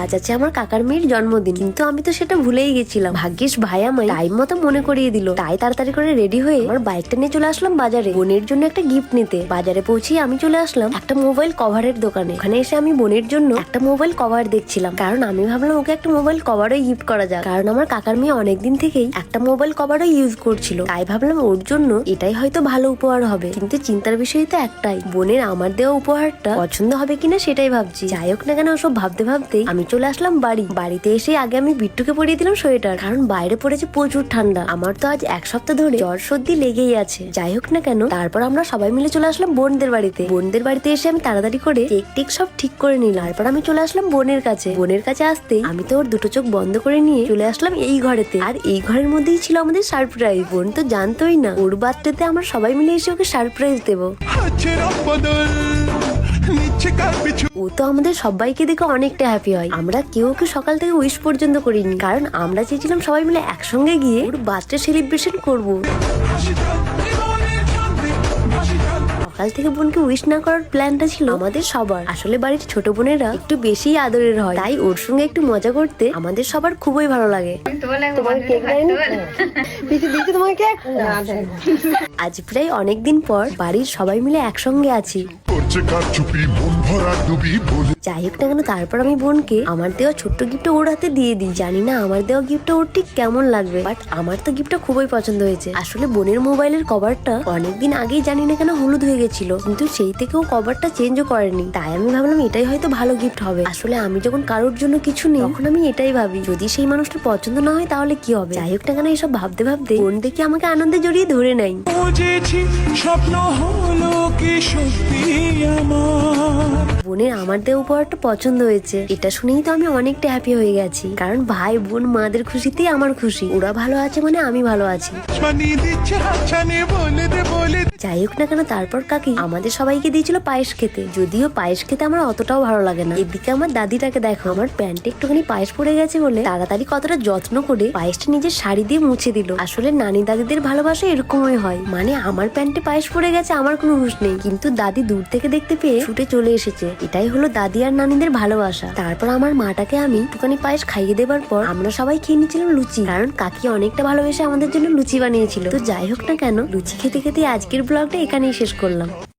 আজ আছে আমার কাকার মেয়ের জন্মদিন, কিন্তু আমি তো সেটা ভুলেই গেছিলাম। ভাগ্যিস ভাই আমায় টাইম মতো মনে করিয়ে দিল। তাই তাড়াতাড়ি করে রেডি হয়ে আমার বাইকটা নিয়ে চলে আসলাম বাজারে বোনের জন্য একটা গিফট নিতে। বাজারে পৌঁছে আমি চলে আসলাম একটা মোবাইল কভারের দোকানে। ওখানে এসে আমি বোনের জন্য একটা মোবাইল কভার দেখছিলাম, কারণ আমি ভাবলাম ওকে একটা মোবাইল কভারও গিফট করা যাক। কারণ আমার কাকার মেয়ে অনেকদিন থেকেই একটা মোবাইল কভারও ইউজ করছিল, তাই ভাবলাম ওর জন্য এটাই হয়তো ভালো উপহার হবে। কিন্তু চিন্তার বিষয় তো একটাই, বোনের আমার দেওয়া উপহারটা পছন্দ হবে কিনা সেটাই ভাবছি। যাই হোক না কেন, ওসব ভাবতে ভাবতে আমি চলে আসলাম বাড়িতে এসে আগে আমি বিট্টুকে পরিয়ে দিলাম সোয়েটার, কারণ বাইরে পড়েছে প্রচুর ঠান্ডা। আমার তো আজ এক সপ্তাহ ধরে জ্বর সর্দি লেগেই আছে। যাই হোক না কেন, তারপর আমরা সবাই মিলে চলে আসলাম বোনদের বাড়িতে এসে আমি তাড়াতাড়ি করে কেক টেক সব ঠিক করে নিলাম। তারপর আমি চলে আসলাম বোনের কাছে আসতেই আমি তো ওর দুটো চোখ বন্ধ করে নিয়ে চলে আসলাম এই ঘরেতে। আর এই ঘরের মধ্যেই ছিল আমাদের সারপ্রাইজ। বোন তো জানতোই না ওর বার্থডেতে আমরা সবাই মিলে এসে ওকে সারপ্রাইজ দেবো। ও তো আমাদের সবাইকে দেখে অনেকটা হ্যাপি হয়। আমরা কেউ ওকে সকাল থেকে উইশ পর্যন্ত করিনি, কারণ আমরা চেয়েছিলাম সবাই মিলে একসঙ্গে গিয়ে ওর বার্থডে সেলিব্রেশন করবো। সকাল থেকে বোনকে উইশ না করার প্ল্যানটা ছিল আমাদের সবার। আসলে বাড়ির ছোট বোনেরা একটু বেশি আদরের হয়, তাই ওর সঙ্গে একটু মজা করতে আমাদের সবার খুবই ভালো লাগে। আজ প্রায় অনেকদিন পর বাড়ির সবাই মিলে একসঙ্গে আছি। যাই হোক না কেন, তারপর আমি বোনকে আমার দেওয়া ছোট্ট গিফটটা ওর হাতে দিয়ে দিই। জানি না আমার দেওয়া গিফটটা ওর ঠিক কেমন লাগবে, বাট আমার তো গিফটটা খুবই পছন্দ হয়েছে। আসলে বোনের মোবাইলের কভারটা অনেকদিন আগেই জানি না কেন হলুদ হয়ে গেছিল, কিন্তু সেই থেকে ও কভারটা চেঞ্জও করেনি। তাই আমি ভাবলাম এটাই হয়তো ভালো গিফট হবে। আসলে আমি যখন কারোর জন্য কিছু নিই তখন আমি এটাই ভাবি, যদি সেই মানুষটার পছন্দ না হয় তাহলে কি হবে। যাই হোক না কেন, এইসব ভাবতে ভাবতে বোন দেখি আমাকে আনন্দে জড়িয়ে ধরে নেয়। স্বপ্ন হলো কি সত্যি আমার। বোনের আমার দেওয়া উপহারটা পছন্দ হয়েছে, এটা শুনেই তো আমি অনেকটা হ্যাপি হয়ে গেছি। কারণ ভাই বোন মাদের খুশিতেই আমার খুশি। ওরা ভালো আছে মানে আমি ভালো আছি। যাই হোক না কেন, তারপর কাকি আমাদের সবাইকে দিয়েছিল পায়েস খেতে। যদিও পায়েস খেতে আমার অতটাও ভালো লাগে না। এদিকে আমার দাদিটাকে দেখো, আমার প্যান্টে একটুখানি পায়েস পড়ে গেছে বলে তাড়াতাড়ি কতটা যত্ন করে পায়েসটা নিজের শাড়ি দিয়ে মুছে দিল। আসলে নানি দাদিদের ভালোবাসা এরকমই হয়, মানে আমার প্যান্টে পায়েস পড়ে গেছে, আমার কোনো হুঁশ নেই, কিন্তু দাদি দূর থেকে দেখতে পেয়ে ছুটে চলে এসেছে। এটাই হলো দাদি আর নানিদের ভালোবাসা। তারপর আমার মাটাকে আমি একটুখানি পায়েস খাইয়ে দেবার পর আমরা সবাই খেয়ে নিচ্ছিলাম লুচি, কারণ কাকি অনেকটা ভালোবেসে আমাদের জন্য লুচি বানিয়েছিল। তো যাই হোক না কেন, লুচি খেতে খেতে আজকের ব্লগটা এখানেই শেষ করলাম।